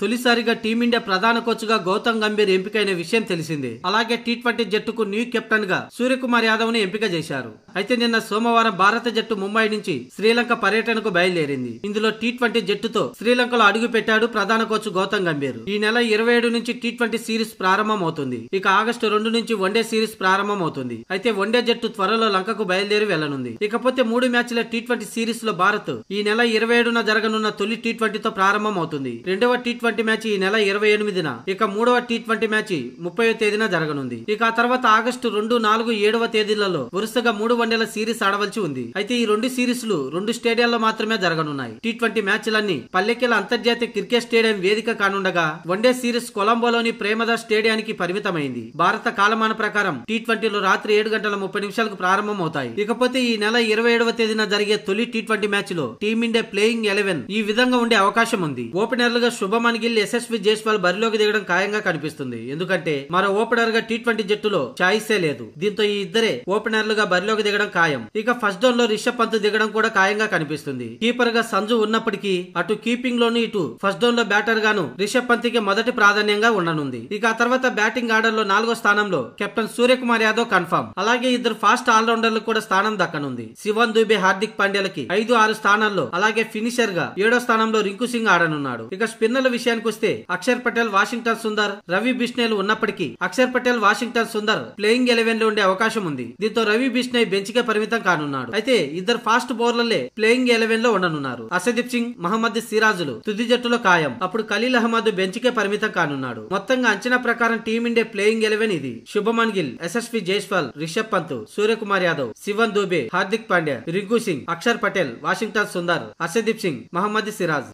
తొలిసారిగా టీమిండియా ప్రధాన కోచ్ గా గౌతమ్ గంభీర్ ఎంపికైన విషయం తెలిసిందే. అలాగే టీ20 జట్టుకు న్యూ కెప్టెన్ గా సూర్యకుమార్ యాదవ్ ను ఎంపిక చేశారు. అయితే నిన్న సోమవారం భారత జట్టు ముంబై నుంచి శ్రీలంక పర్యటనకు బయలుదేరింది. ఇందులో టీ20 జట్టుతో శ్రీలంకలో అడుగు పెట్టాడు ప్రధాన కోచ్ గౌతమ్ గంభీర్. ఈ నెల 27 నుంచి టీ20 సిరీస్ ప్రారంభం అవుతుంది. ఇక ఆగస్టు 2 నుంచి వన్డే సిరీస్ ప్రారంభం అవుతుంది. అయితే వన్డే జట్టు త్వరలో లంకకు బయలుదేరి వెళ్లనుంది. ఇకపోతే 3 మ్యాచ్ల టీ20 సిరీస్ లో భారత్ ఈ నెల 27న జరగనున్న తొలి టీ20తో ప్రారంభం అవుతుంది. రెండవ టీ20 మ్యాచ్ ఈ నెల 28న, ఇక మూడవ టీ20 మ్యాచ్ 30వ తేదీన జరగనుంది. ఇక ఆ తర్వాత ఆగస్టు 2, 4, 7వ తేదీలలో వరుసగా 3 వన్డేల సిరీస్ ఆడవలసి ఉంది. అయితే ఈ 2 సిరీస్లు 2 స్టేడియాల్లో మాత్రమే జరగనున్నాయి. టీ20 మ్యాచ్లన్నీ పల్లెకెల అంతర్జాతీయ క్రికెట్ స్టేడియం వేదిక కానుండగా వన్డే సిరీస్ కొలంబోలోని ప్రేమదాస్ స్టేడియానికి పరిమితమైంది. భారత కాలమాన ప్రకారం టీ20లో రాత్రి 7:30 ప్రారంభం అవుతాయి. ఇకపోతే ఈ నెల 27వ తేదీన జరిగే తొలి టీ20 మ్యాచ్ లో టీమిండియా ప్లేయింగ్ 11 ఈ విధంగా ఉండే అవకాశం ఉంది. ఓపెనర్లుగా శుభమన్ గిల్, యశస్వి జైస్వాల్ బరిలోకి దిగడం ఖాయంగా కనిపిస్తుంది. ఎందుకంటే మరో ఓపెనర్ గా టీ20 జట్టులో చాయిసే లేదు. దీంతో ఈ ఇద్దరే ఓపెనర్లుగా బరిలోకి దిగడం ఖాయం. ఇక ఫస్ట్ డౌన్ లో రిషబ్ పంత్ దిగడం కూడా ఖాయంగా కనిపిస్తుంది. కీపర్ గా సంజు ఉన్నప్పటికీ అటు కీపింగ్ లోను ఇటు ఫస్ట్ డౌన్ లో బ్యాటర్ గాను రిషబ్ పంత్ కి మొదటి ప్రాధాన్యంగా ఉండనుంది. ఇక ఆ తర్వాత బ్యాటింగ్ ఆర్డర్ లో 4వ స్థానంలో కెప్టెన్ సూర్యకుమార్ యాదవ్ కన్ఫర్మ్. అలాగే ఇద్దరు ఫాస్ట్ ఆల్రౌండర్లకు కూడా స్థానం దక్కనుంది. శివన్ దుబే, హార్దిక్ పాండ్యాలకి 5, 6 స్థానాల్లో, అలాగే ఫినిషర్ గా 7వ స్థానంలో రింకు సింగ్ ఆడనున్నాడు. ఇక స్పిన్నర్ల విషయానికి వస్తే అక్షర్ పటేల్, వాషింగ్టన్ సుందర్, రవి బిష్నేల్ ఉన్నప్పటికీ అక్షర్ పటేల్, వాషింగ్టన్ సుందర్ ప్లేయింగ్ 11 లో ఉండే అవకాశం ఉంది. దీంతో రవి బిష్నేయ్ బెంచ్ కే పరిమితం కానున్నాడు. అయితే ఇద్దరు ఫాస్ట్ బౌలర్లే ప్లేయింగ్ 11 లో ఉండనున్నారు. అసదీప్ సింగ్, మహమ్మద్ సిరాజులు తుది జట్టులో ఖాయం. అప్పుడు ఖలీల్ అహ్మద్ బెంచ్ కే పరిమితం కానున్నాడు. మొత్తంగా అంచనా ప్రకారం టీమిండియా ప్లేయింగ్ 11 ఇది. శుభమన్ గిల్, యశస్వి జైస్వాల్, రిషబ్ పంత్, సూర్యకుమార్ యాదవ్, శివన్ దుబే, హార్దిక్ పాండ్యా, రింకు సింగ్, అక్షర్ పటేల్, వాషింగ్టన్ సుందర్, అసదీప్ సింగ్, మహమ్మద్ సిరాజ్.